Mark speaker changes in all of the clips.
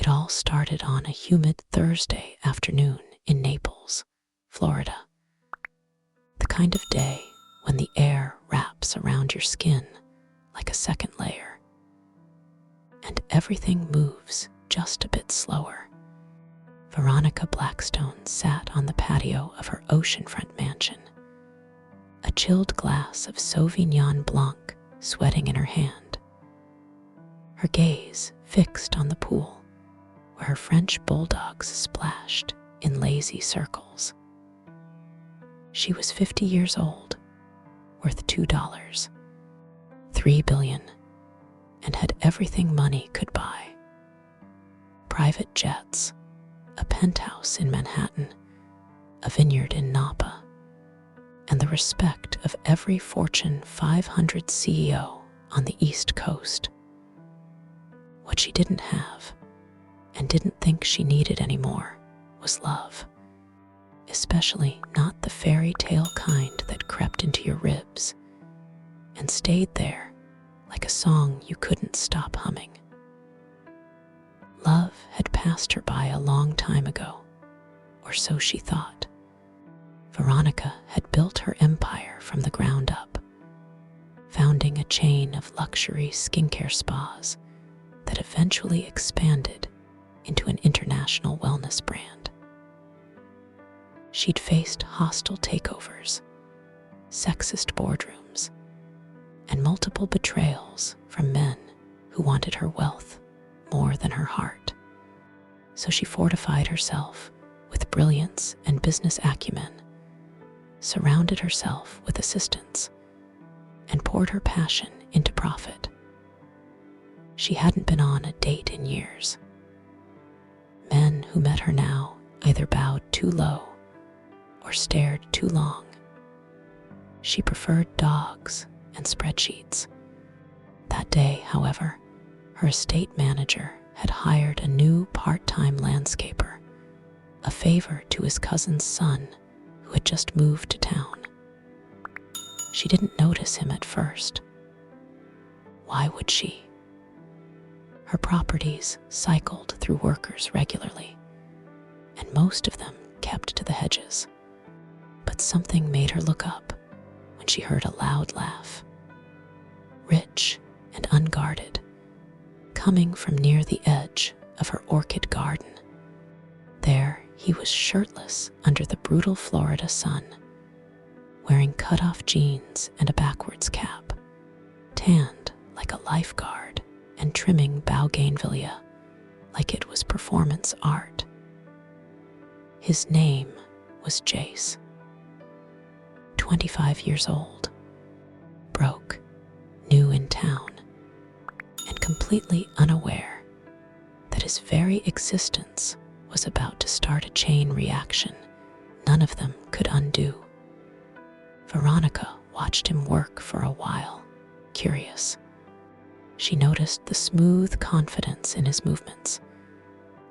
Speaker 1: It all started on a humid Thursday afternoon in Naples, Florida. The kind of day when the air wraps around your skin like a second layer, and everything moves just a bit slower. Veronica Blackstone sat on the patio of her oceanfront mansion, a chilled glass of Sauvignon Blanc sweating in her hand, her gaze fixed on the pool where her French bulldogs splashed in lazy circles. She was 50 years old, worth $2, $3 billion, and had everything money could buy. Private jets, a penthouse in Manhattan, a vineyard in Napa, and the respect of every Fortune 500 CEO on the East Coast. What she didn't have, and didn't think she needed anymore, was love. Especially not the fairy tale kind that crept into your ribs and stayed there like a song you couldn't stop humming. Love had passed her by a long time ago, or so she thought. Veronica had built her empire from the ground up, founding a chain of luxury skincare spas that eventually expanded into an international wellness brand. She'd faced hostile takeovers, sexist boardrooms, and multiple betrayals from men who wanted her wealth more than her heart. So she fortified herself with brilliance and business acumen, surrounded herself with assistants, and poured her passion into profit. She hadn't been on a date in years. Men who met her now either bowed too low or stared too long. She preferred dogs and spreadsheets. That day, however, her estate manager had hired a new part-time landscaper, a favor to his cousin's son who had just moved to town. She didn't notice him at first. Why would she? Her properties cycled through workers regularly, and most of them kept to the hedges. But something made her look up when she heard a loud laugh, rich and unguarded, coming from near the edge of her orchid garden. There he was, shirtless under the brutal Florida sun, wearing cut-off jeans and a backwards cap, tanned like a lifeguard and trimming bougainvillea like it was performance art. His name was Jace. 25 years old, broke, new in town, and completely unaware that his very existence was about to start a chain reaction none of them could undo. Veronica watched him work for a while, curious. She noticed the smooth confidence in his movements,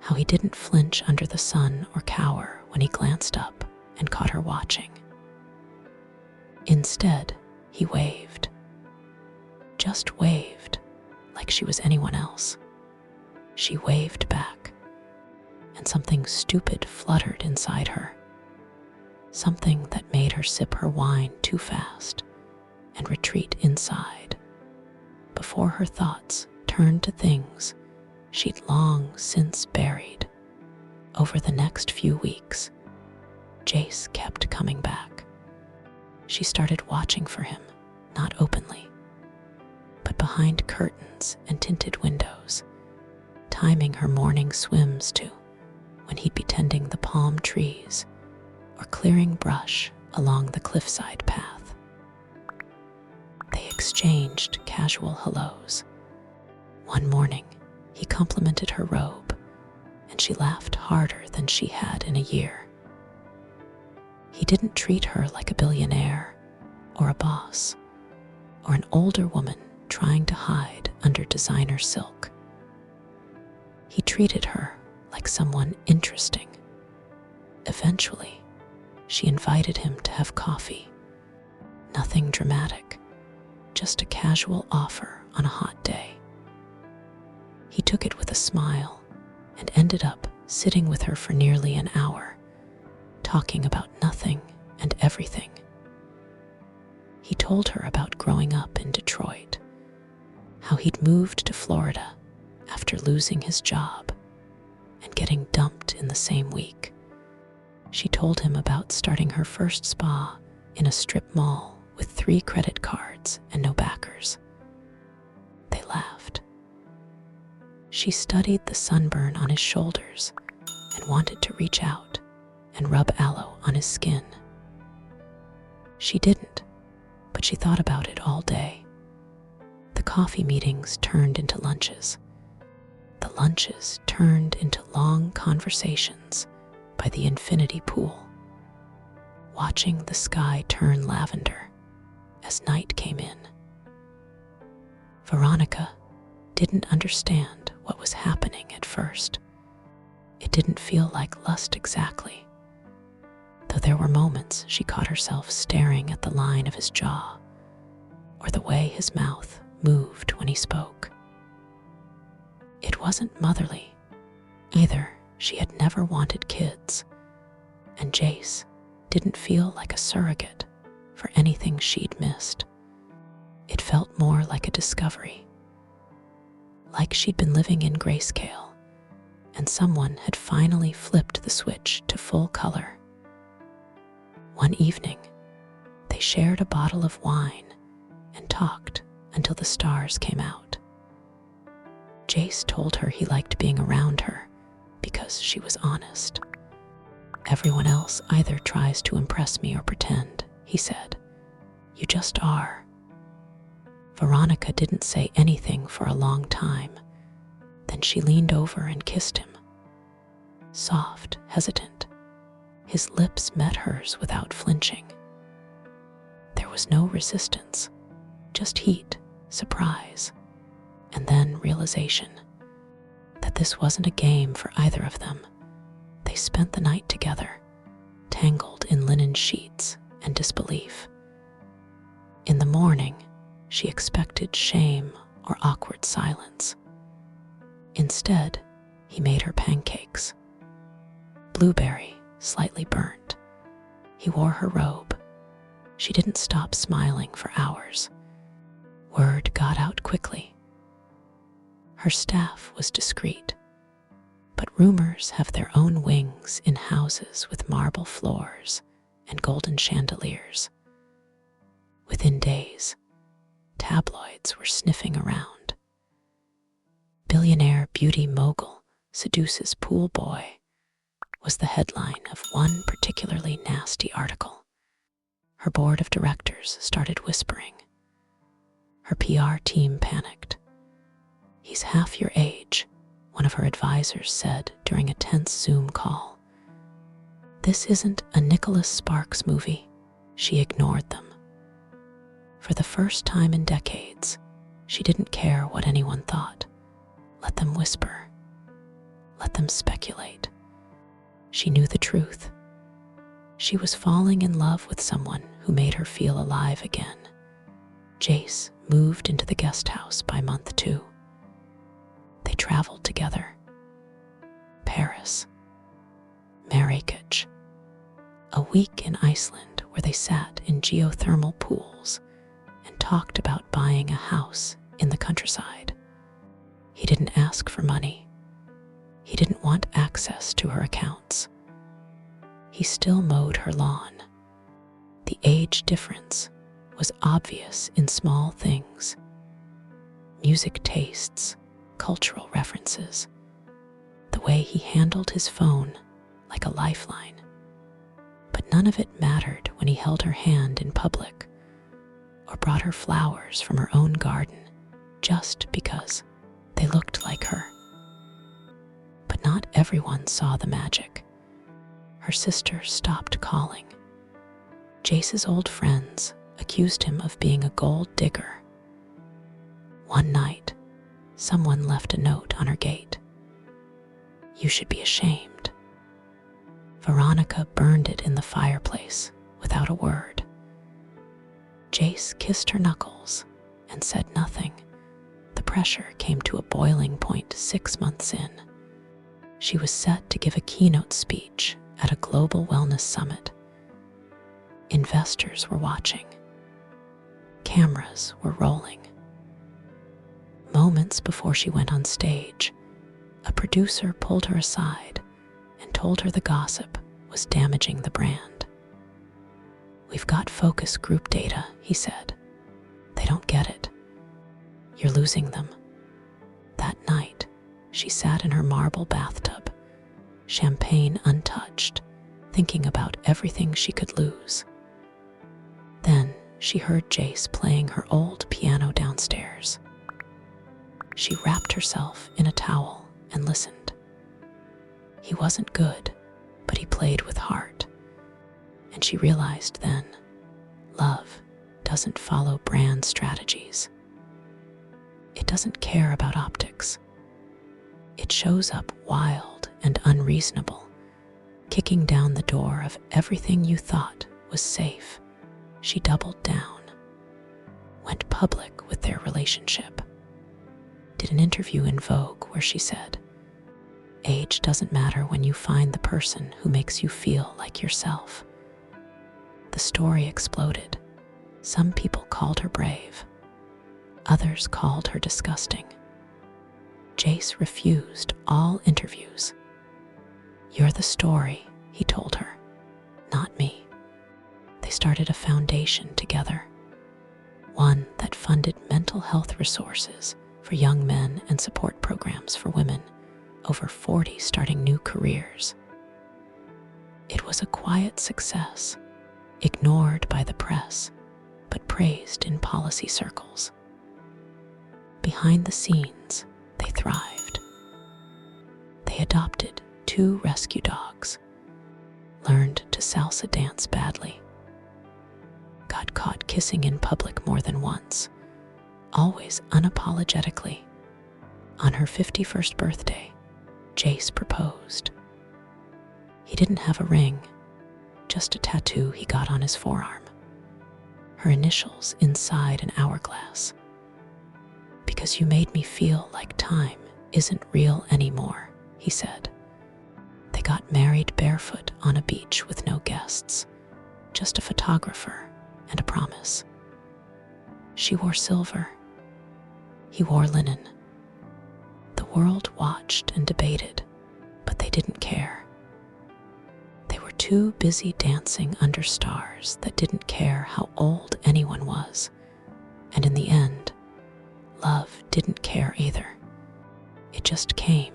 Speaker 1: how he didn't flinch under the sun or cower when he glanced up and caught her watching. Instead, he waved. Just waved, like she was anyone else. She waved back, and something stupid fluttered inside her. Something that made her sip her wine too fast and retreat inside before her thoughts turned to things she'd long since buried. Over the next few weeks, Jace kept coming back. She started watching for him, not openly, but behind curtains and tinted windows, timing her morning swims to when he'd be tending the palm trees or clearing brush along the cliffside path. They exchanged casual hellos. One morning, he complimented her robe, and she laughed harder than she had in a year. He didn't treat her like a billionaire or a boss or an older woman trying to hide under designer silk. He treated her like someone interesting. Eventually, she invited him to have coffee. Nothing dramatic, just a casual offer on a hot day. He took it with a smile and ended up sitting with her for nearly an hour, talking about nothing and everything. He told her about growing up in Detroit, how he'd moved to Florida after losing his job and getting dumped in the same week. She told him about starting her first spa in a strip mall with 3 credit cards and no backers. They laughed. She studied the sunburn on his shoulders and wanted to reach out and rub aloe on his skin. She didn't, but she thought about it all day. The coffee meetings turned into lunches. The lunches turned into long conversations by the infinity pool, watching the sky turn lavender as night came in. Veronica didn't understand what was happening at first. It didn't feel like lust exactly, though there were moments she caught herself staring at the line of his jaw or the way his mouth moved when he spoke. It wasn't motherly either. She had never wanted kids, and Jace didn't feel like a surrogate for anything she'd missed. It felt more like a discovery, like she'd been living in grayscale, and someone had finally flipped the switch to full color. One evening, they shared a bottle of wine and talked until the stars came out. Jace told her he liked being around her because she was honest. "Everyone else either tries to impress me or pretend," he said. "You just are." Veronica didn't say anything for a long time. Then she leaned over and kissed him. Soft, hesitant. His lips met hers without flinching. There was no resistance, just heat, surprise, and then realization that this wasn't a game for either of them. They spent the night together, tangled in linen sheets and disbelief. In the morning, she expected shame or awkward silence. Instead, he made her pancakes. Blueberry, slightly burnt. He wore her robe. She didn't stop smiling for hours. Word got out quickly. Her staff was discreet, but rumors have their own wings in houses with marble floors and golden chandeliers. Within days, tabloids were sniffing around. "Billionaire beauty mogul seduces pool boy" was the headline of one particularly nasty article. Her board of directors started whispering. Her PR team panicked. "He's half your age," one of her advisors said during a tense Zoom call. "This isn't a Nicholas Sparks movie." She ignored them. For the first time in decades, she didn't care what anyone thought. Let them whisper. Let them speculate. She knew the truth. She was falling in love with someone who made her feel alive again. Jace moved into the guest house by month 2. They traveled together. Paris, Marrakech, a week in Iceland where they sat in geothermal pools and talked about buying a house in the countryside. He didn't ask for money. He didn't want access to her accounts. He still mowed her lawn. The age difference was obvious in small things. Music tastes, cultural references, the way he handled his phone like a lifeline. But none of it mattered when he held her hand in public or brought her flowers from her own garden just because they looked like her. But not everyone saw the magic. Her sister stopped calling. Jace's old friends accused him of being a gold digger. One night, someone left a note on her gate. "You should be ashamed." Veronica burned it in the fireplace without a word. Jace kissed her knuckles and said nothing. The pressure came to a boiling point 6 months in. She was set to give a keynote speech at a global wellness summit. Investors were watching. Cameras were rolling. Moments before she went on stage, a producer pulled her aside and told her the gossip was damaging the brand. "We've got focus group data," he said. "They don't get it. You're losing them." That night, she sat in her marble bathtub, champagne untouched, thinking about everything she could lose. Then she heard Jace playing her old piano downstairs. She wrapped herself in a towel and listened. He wasn't good, but he played with heart. And she realized then, love doesn't follow brand strategies. It doesn't care about optics. It shows up wild and unreasonable, kicking down the door of everything you thought was safe. She doubled down, went public with their relationship, did an interview in Vogue where she said, "Age doesn't matter when you find the person who makes you feel like yourself." The story exploded. Some people called her brave. Others called her disgusting. Jace refused all interviews. "You're the story," he told her, "not me." They started a foundation together, one that funded mental health resources for young men and support programs for women, over 40 starting new careers. It was a quiet success, ignored by the press, but praised in policy circles. Behind the scenes, they thrived. They adopted 2 rescue dogs, learned to salsa dance badly, got caught kissing in public more than once, always unapologetically. On her 51st birthday, Jace proposed. He didn't have a ring, just a tattoo he got on his forearm, her initials inside an hourglass. "Because you made me feel like time isn't real anymore," he said. They got married barefoot on a beach with no guests, just a photographer and a promise. She wore silver. He wore linen. The world watched and debated, but they didn't care. They were too busy dancing under stars that didn't care how old anyone was. And in the end, love didn't care either. It just came,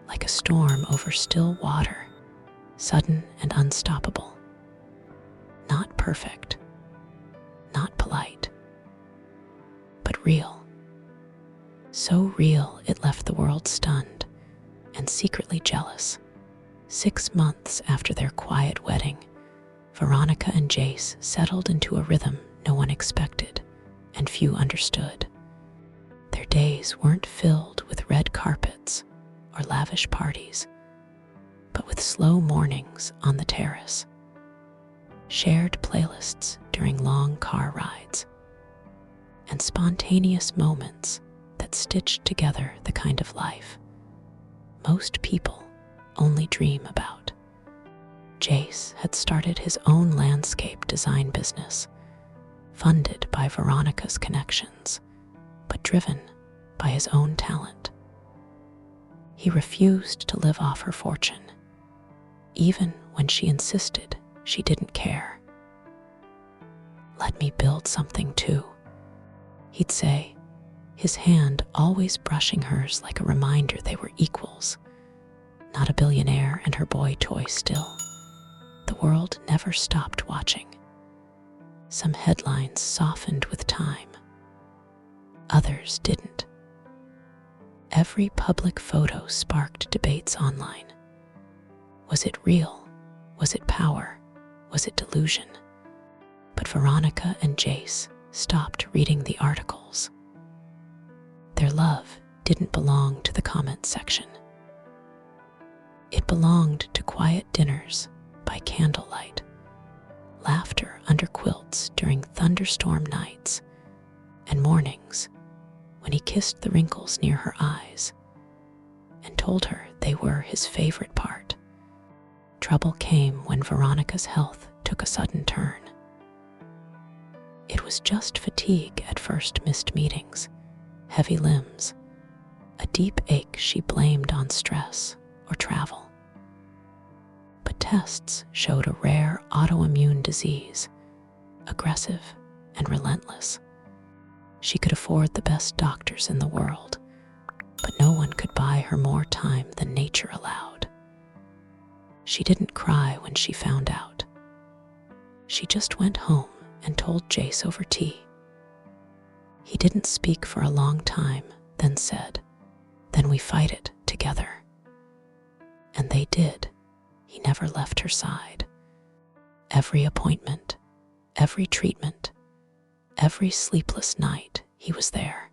Speaker 1: like a storm over still water, sudden and unstoppable. Not perfect, not polite, but real. So real it left the world stunned and secretly jealous. 6 months after their quiet wedding, Veronica and Jace settled into a rhythm no one expected and few understood. Their days weren't filled with red carpets or lavish parties, but with slow mornings on the terrace, shared playlists during long car rides, and spontaneous moments that stitched together the kind of life most people only dream about. Jace had started his own landscape design business, funded by Veronica's connections, but driven by his own talent. He refused to live off her fortune, even when she insisted she didn't care. "Let me build something too," he'd say, his hand always brushing hers like a reminder they were equals, not a billionaire and her boy toy still. The world never stopped watching. Some headlines softened with time. Others didn't. Every public photo sparked debates online. Was it real? Was it power? Was it delusion? But Veronica and Jace stopped reading the articles. Their love didn't belong to the comment section. It belonged to quiet dinners by candlelight, laughter under quilts during thunderstorm nights, and mornings when he kissed the wrinkles near her eyes. and told her they were his favorite part. Trouble came when Veronica's health took a sudden turn. It was just fatigue at first, missed meetings, heavy limbs, a deep ache she blamed on stress or travel. But tests showed a rare autoimmune disease, aggressive and relentless. She could afford the best doctors in the world, but no one could buy her more time than nature allowed. She didn't cry when she found out. She just went home and told Jace over tea. He didn't speak for a long time, then said, "Then we fight it together." And they did. He never left her side. Every appointment, every treatment, every sleepless night, he was there.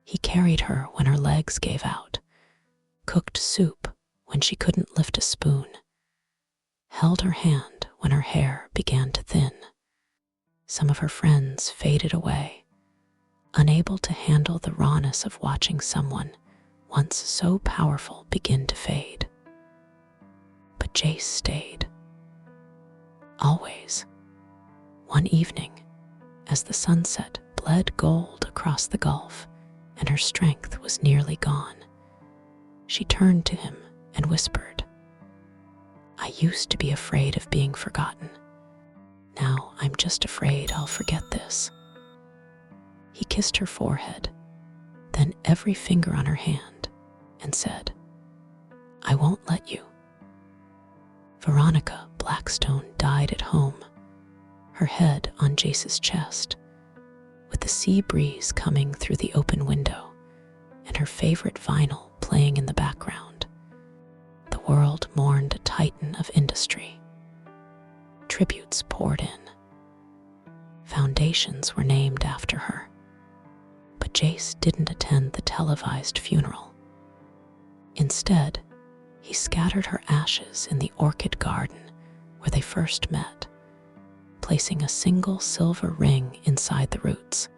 Speaker 1: He carried her when her legs gave out, cooked soup when she couldn't lift a spoon, held her hand when her hair began to thin. Some of her friends faded away, unable to handle the rawness of watching someone once so powerful begin to fade. But Jace stayed. Always. One evening, as the sunset bled gold across the gulf and her strength was nearly gone, she turned to him and whispered, "I used to be afraid of being forgotten. Now I'm just afraid I'll forget this." He kissed her forehead, then every finger on her hand, and said, "I won't let you." Veronica Blackstone died at home, her head on Jace's chest, with the sea breeze coming through the open window and her favorite vinyl playing in the background. The world mourned a titan of industry. Tributes poured in. Foundations were named after her. But Jace didn't attend the televised funeral. Instead, he scattered her ashes in the orchid garden where they first met, placing a single silver ring inside the roots.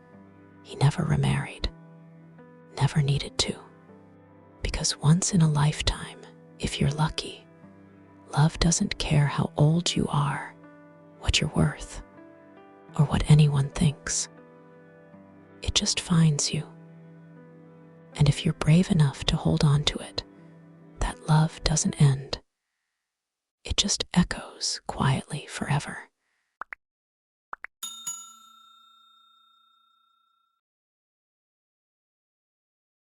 Speaker 1: He never remarried, never needed to, because once in a lifetime, if you're lucky, love doesn't care how old you are, what you're worth, or what anyone thinks. It just finds you. And if you're brave enough to hold on to it, that love doesn't end. It just echoes quietly forever.